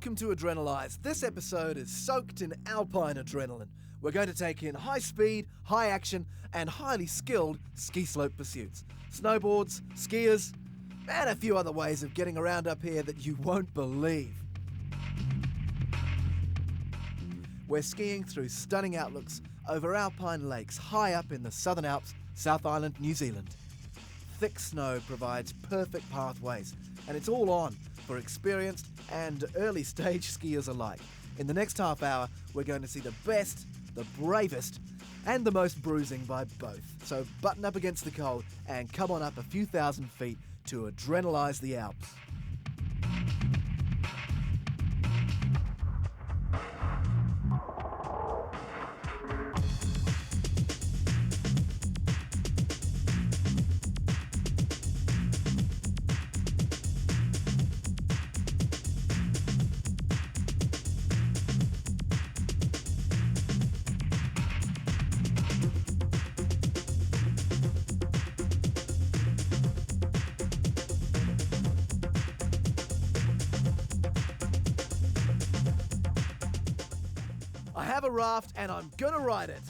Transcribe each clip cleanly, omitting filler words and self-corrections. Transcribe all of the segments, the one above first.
Welcome to Adrenalize. This episode is soaked in alpine adrenaline. We're going to take in high speed, high action, and highly skilled ski slope pursuits. Snowboards, skiers, and a few other ways of getting around up here that you won't believe. We're skiing through stunning outlooks over alpine lakes high up in the Southern Alps, South Island, New Zealand. Thick snow provides perfect pathways, and it's all on for experienced and early stage skiers alike. In the next half hour, we're going to see the best, the bravest, and the most bruising by both. So button up against the cold and come on up a few thousand feet to adrenalize the Alps. I have a raft and I'm gonna ride it.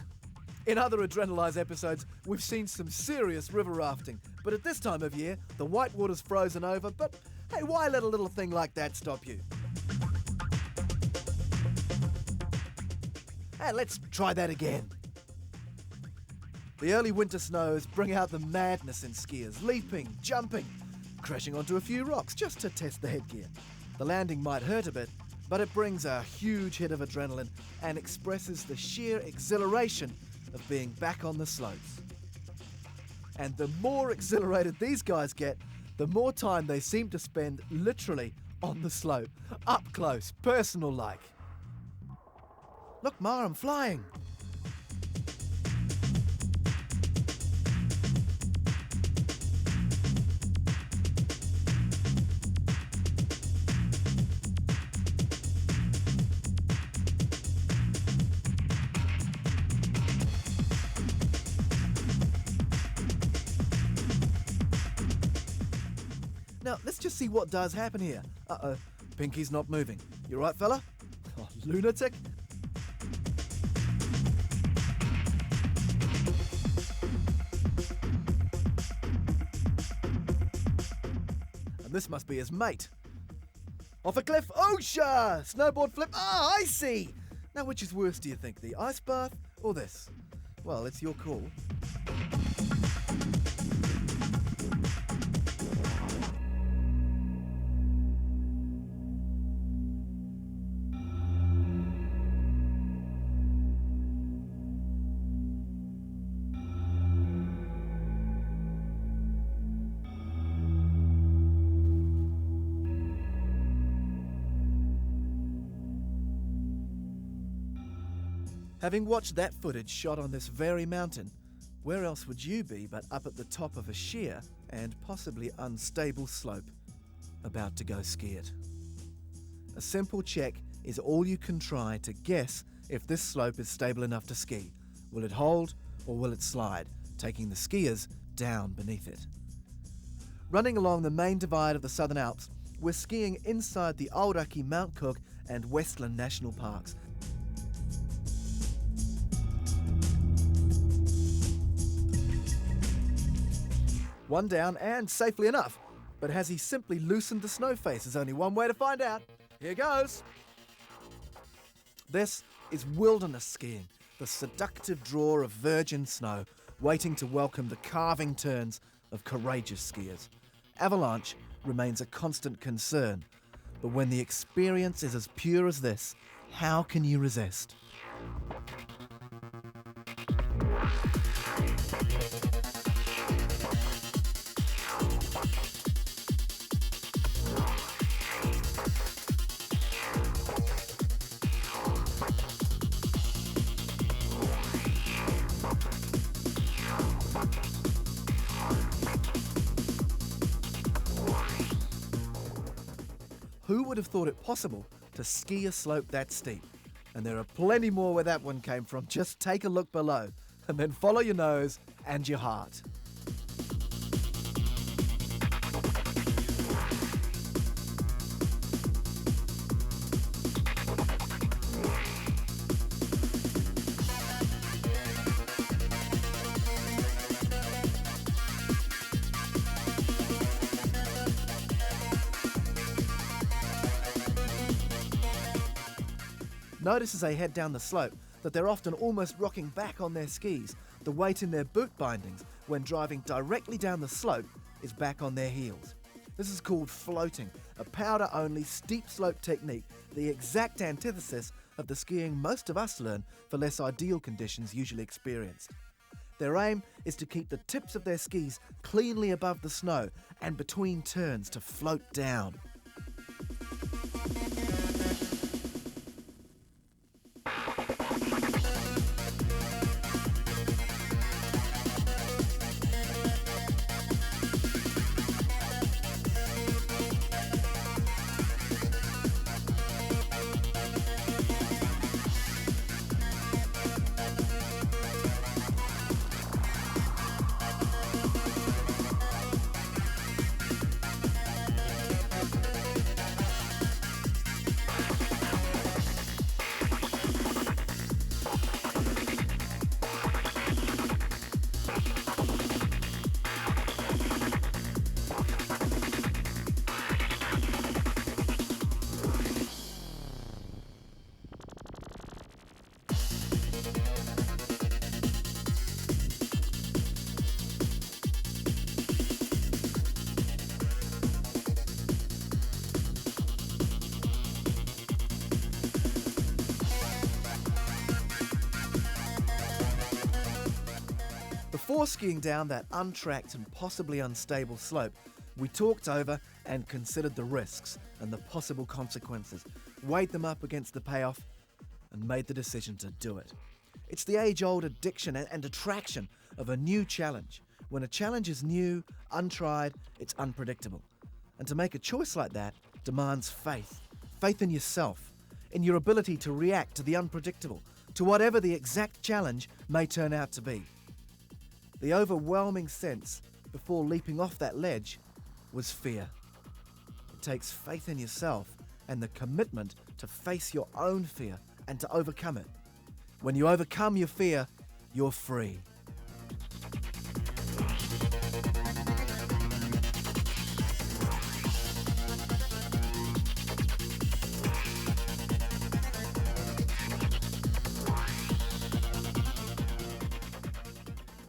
In other Adrenalize episodes, we've seen some serious river rafting, but at this time of year, the whitewater's frozen over, but hey, why let a little thing like that stop you? Hey, let's try that again. The early winter snows bring out the madness in skiers, leaping, jumping, crashing onto a few rocks just to test the headgear. The landing might hurt a bit, but it brings a huge hit of adrenaline and expresses the sheer exhilaration of being back on the slopes. And the more exhilarated these guys get, the more time they seem to spend literally on the slope, up close, personal-like. Look, Ma, I'm flying. Now, let's just see what does happen here. Uh-oh, Pinky's not moving. You right, fella? Oh, lunatic. And this must be his mate. Off a cliff, OSHA! Snowboard flip, I see! Now, which is worse, do you think? The ice bath or this? Well, it's your call. Having watched that footage shot on this very mountain, where else would you be but up at the top of a sheer and possibly unstable slope, about to go ski it? A simple check is all you can try to guess if this slope is stable enough to ski. Will it hold or will it slide, taking the skiers down beneath it? Running along the main divide of the Southern Alps, we're skiing inside the Aoraki, Mount Cook and Westland National Parks. One down and safely enough. But has he simply loosened the snow face? There's only one way to find out. Here goes. This is wilderness skiing, the seductive draw of virgin snow, waiting to welcome the carving turns of courageous skiers. Avalanche remains a constant concern, but when the experience is as pure as this, how can you resist? Who would have thought it possible to ski a slope that steep? And there are plenty more where that one came from. Just take a look below and then follow your nose and your heart. Notice as they head down the slope that they're often almost rocking back on their skis. The weight in their boot bindings when driving directly down the slope is back on their heels. This is called floating, a powder-only steep slope technique, the exact antithesis of the skiing most of us learn for less ideal conditions usually experienced. Their aim is to keep the tips of their skis cleanly above the snow and between turns to float down. Before skiing down that untracked and possibly unstable slope, we talked over and considered the risks and the possible consequences, weighed them up against the payoff, and made the decision to do it. It's the age-old addiction and attraction of a new challenge. When a challenge is new, untried, it's unpredictable. And to make a choice like that demands faith. Faith in yourself, in your ability to react to the unpredictable, to whatever the exact challenge may turn out to be. The overwhelming sense before leaping off that ledge was fear. It takes faith in yourself and the commitment to face your own fear and to overcome it. When you overcome your fear, you're free.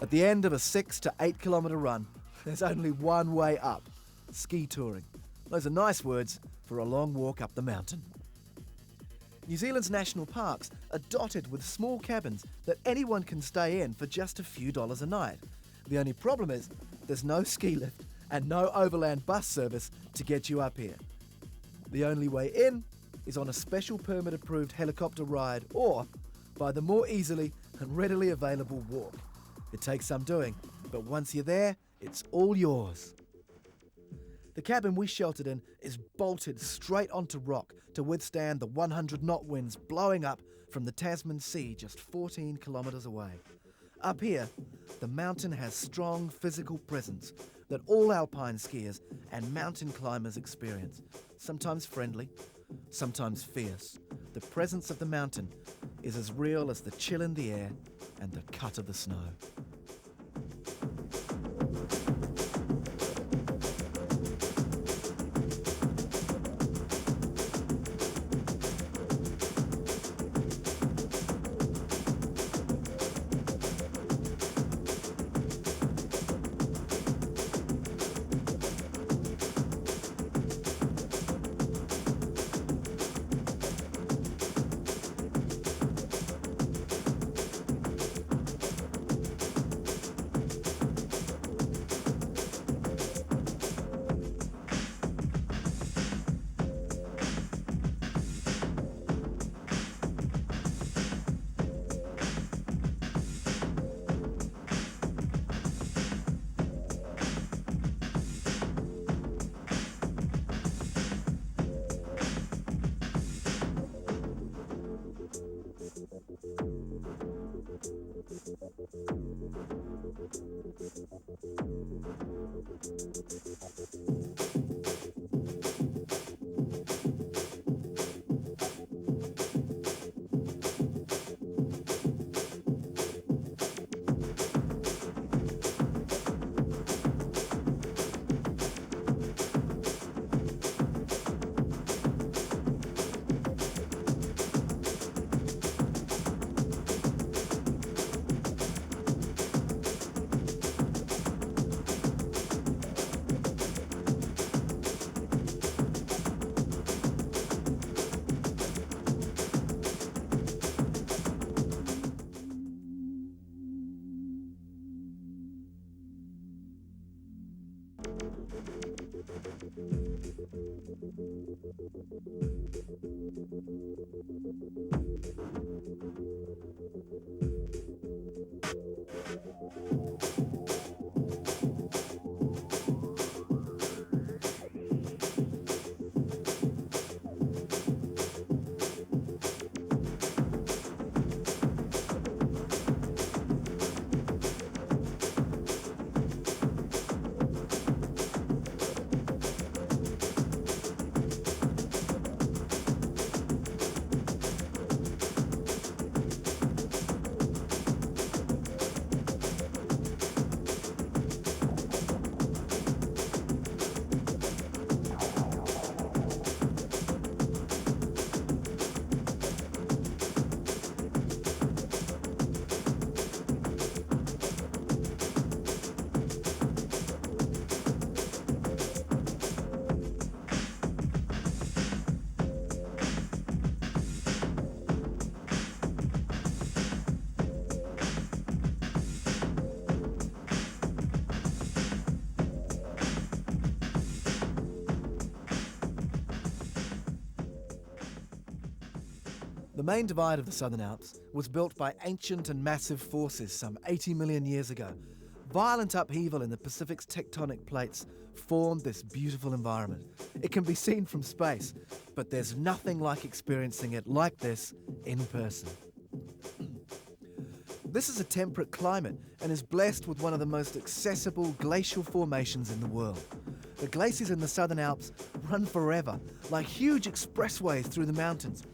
At the end of a 6 to 8 kilometre run, there's only one way up: ski touring. Those are nice words for a long walk up the mountain. New Zealand's national parks are dotted with small cabins that anyone can stay in for just a few dollars a night. The only problem is there's no ski lift and no overland bus service to get you up here. The only way in is on a special permit-approved helicopter ride or by the more easily and readily available walk. It takes some doing, but once you're there, it's all yours. The cabin we sheltered in is bolted straight onto rock to withstand the 100-knot winds blowing up from the Tasman Sea just 14 kilometres away. Up here, the mountain has strong physical presence that all alpine skiers and mountain climbers experience. Sometimes friendly, sometimes fierce. The presence of the mountain is as real as the chill in the air and the cut of the snow. The main divide of the Southern Alps was built by ancient and massive forces some 80 million years ago. Violent upheaval in the Pacific's tectonic plates formed this beautiful environment. It can be seen from space, but there's nothing like experiencing it like this in person. This is a temperate climate and is blessed with one of the most accessible glacial formations in the world. The glaciers in the Southern Alps run forever, like huge expressways through the mountains,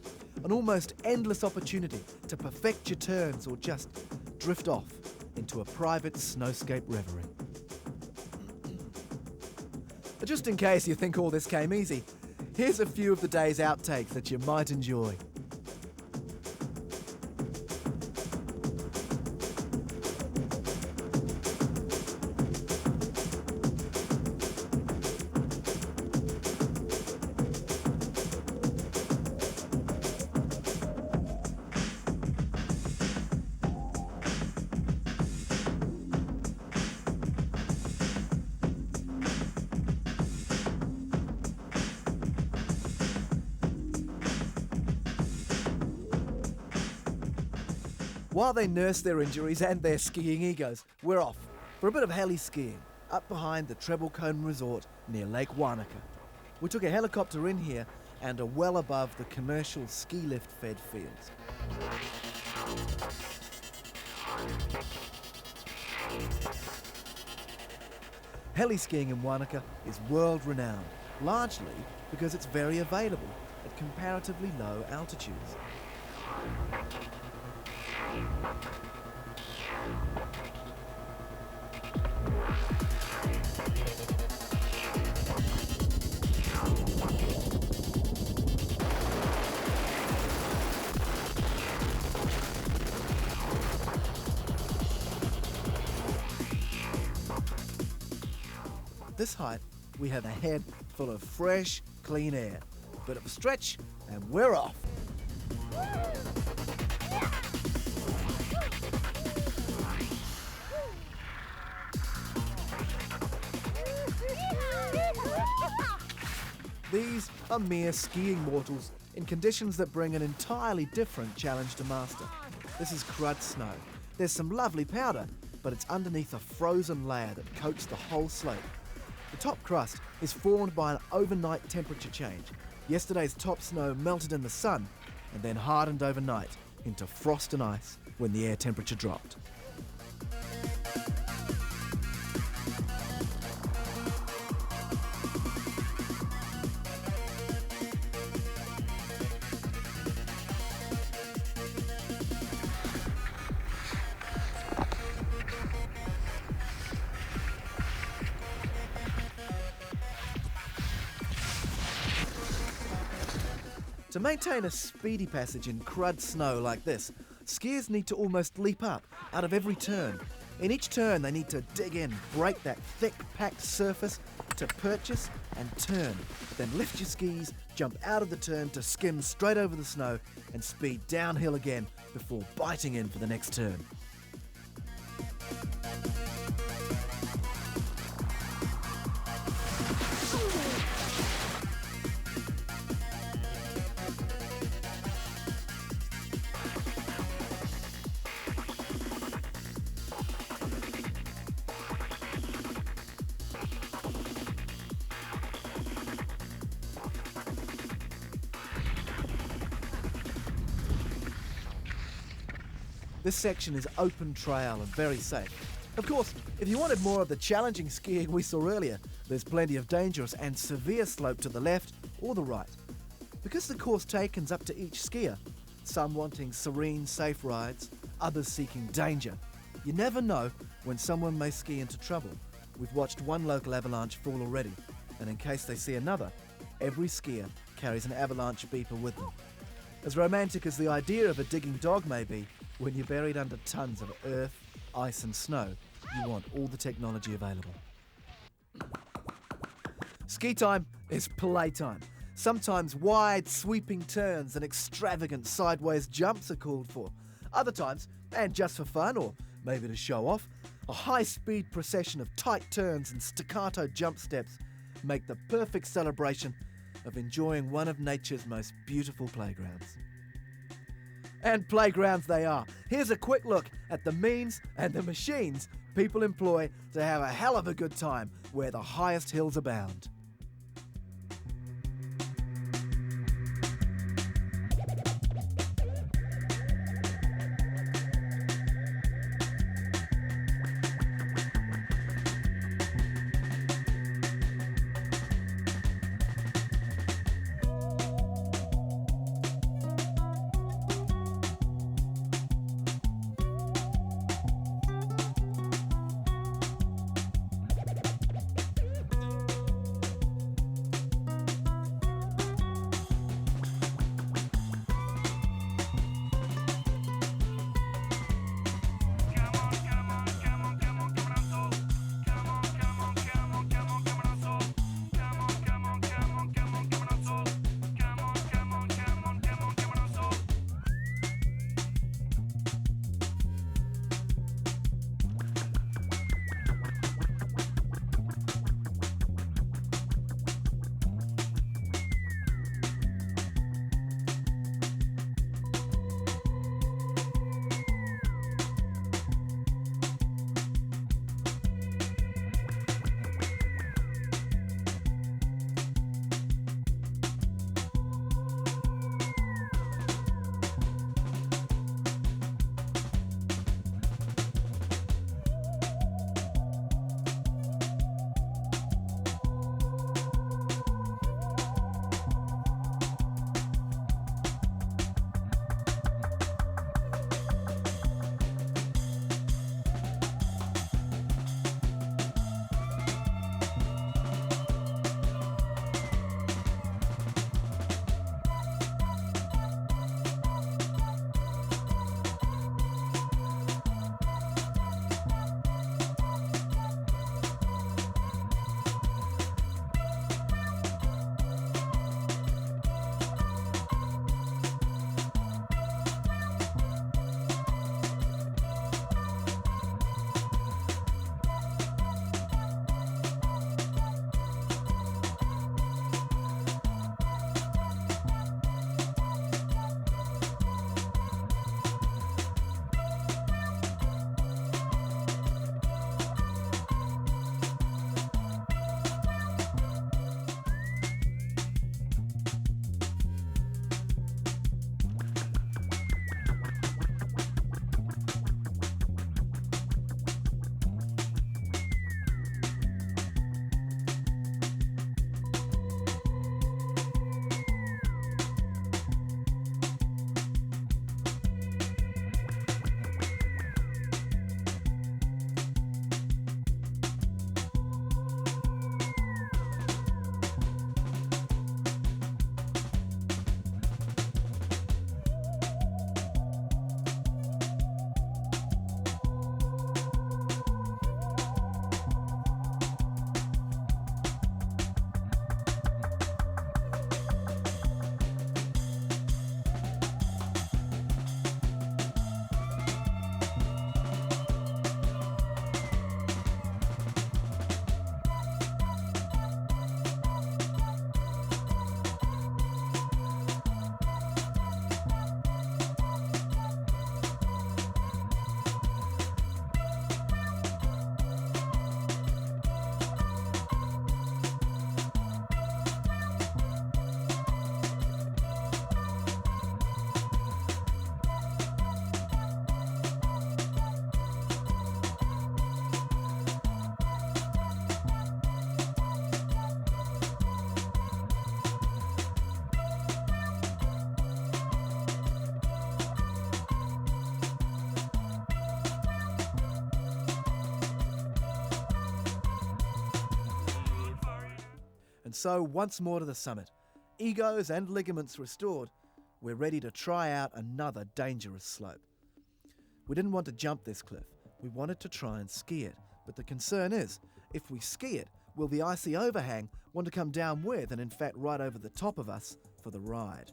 an almost endless opportunity to perfect your turns or just drift off into a private snowscape reverie. But just in case you think all this came easy, here's a few of the day's outtakes that you might enjoy. While they nurse their injuries and their skiing egos, we're off for a bit of heli skiing up behind the Treble Cone Resort near Lake Wanaka. We took a helicopter in here and are well above the commercial ski lift fed fields. Heli skiing in Wanaka is world renowned, largely because it's very available at comparatively low altitudes. This height, we have a head full of fresh, clean air. Bit of a stretch, and we're off. These are mere skiing mortals in conditions that bring an entirely different challenge to master. This is crud snow. There's some lovely powder, but it's underneath a frozen layer that coats the whole slope. The top crust is formed by an overnight temperature change. Yesterday's top snow melted in the sun and then hardened overnight into frost and ice when the air temperature dropped. To maintain a speedy passage in crud snow like this, skiers need to almost leap up out of every turn. In each turn, they need to dig in, break that thick, packed surface to purchase and turn. Then lift your skis, jump out of the turn to skim straight over the snow and speed downhill again before biting in for the next turn. This section is open trail and very safe. Of course, if you wanted more of the challenging skiing we saw earlier, there's plenty of dangerous and severe slope to the left or the right. Because the course taken's up to each skier, some wanting serene, safe rides, others seeking danger. You never know when someone may ski into trouble. We've watched one local avalanche fall already, and in case they see another, every skier carries an avalanche beeper with them. As romantic as the idea of a digging dog may be, when you're buried under tons of earth, ice and snow, you want all the technology available. Ski time is playtime. Sometimes wide, sweeping turns and extravagant sideways jumps are called for. Other times, and just for fun or maybe to show off, a high-speed procession of tight turns and staccato jump steps make the perfect celebration of enjoying one of nature's most beautiful playgrounds. And playgrounds they are. Here's a quick look at the means and the machines people employ to have a hell of a good time where the highest hills abound. And so, once more to the summit. Egos and ligaments restored, we're ready to try out another dangerous slope. We didn't want to jump this cliff. We wanted to try and ski it. But the concern is, if we ski it, will the icy overhang want to come down with and in fact right over the top of us for the ride?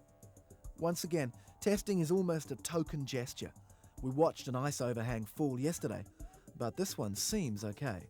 Once again, testing is almost a token gesture. We watched an ice overhang fall yesterday, but this one seems okay.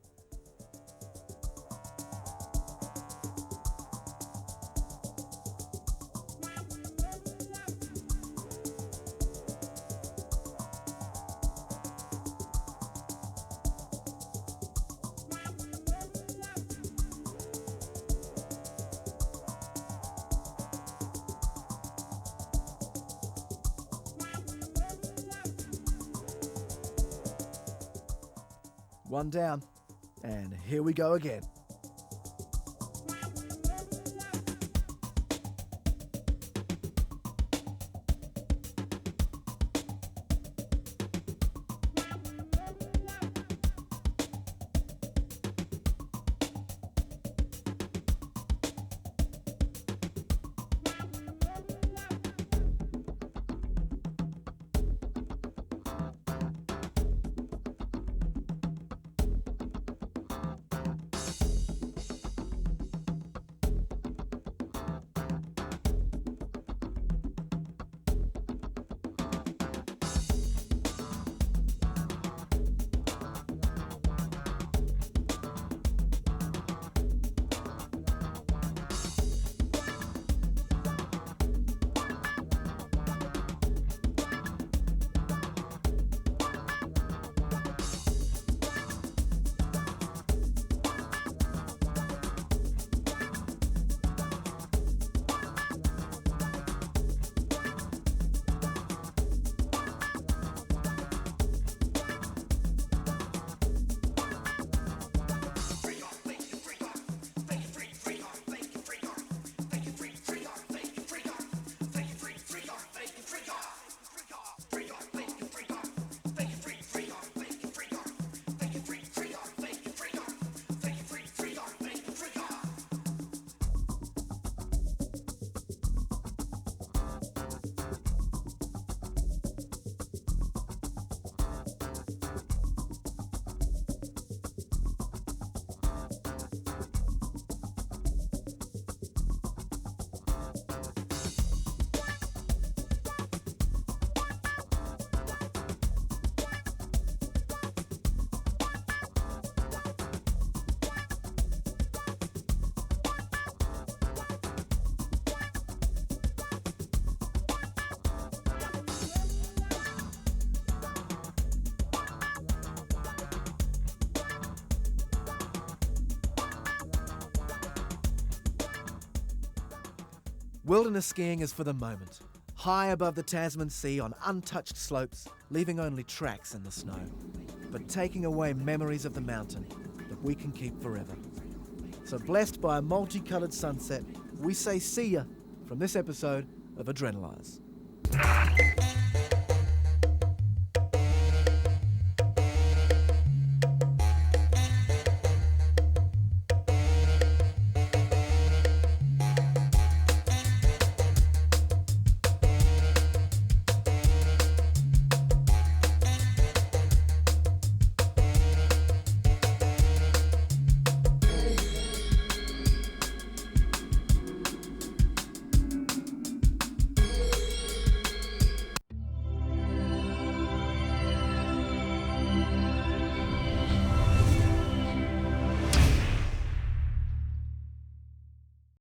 One down, and here we go again. Wilderness skiing is for the moment, high above the Tasman Sea on untouched slopes, leaving only tracks in the snow, but taking away memories of the mountain that we can keep forever. So blessed by a multicoloured sunset, we say see ya from this episode of Adrenalize.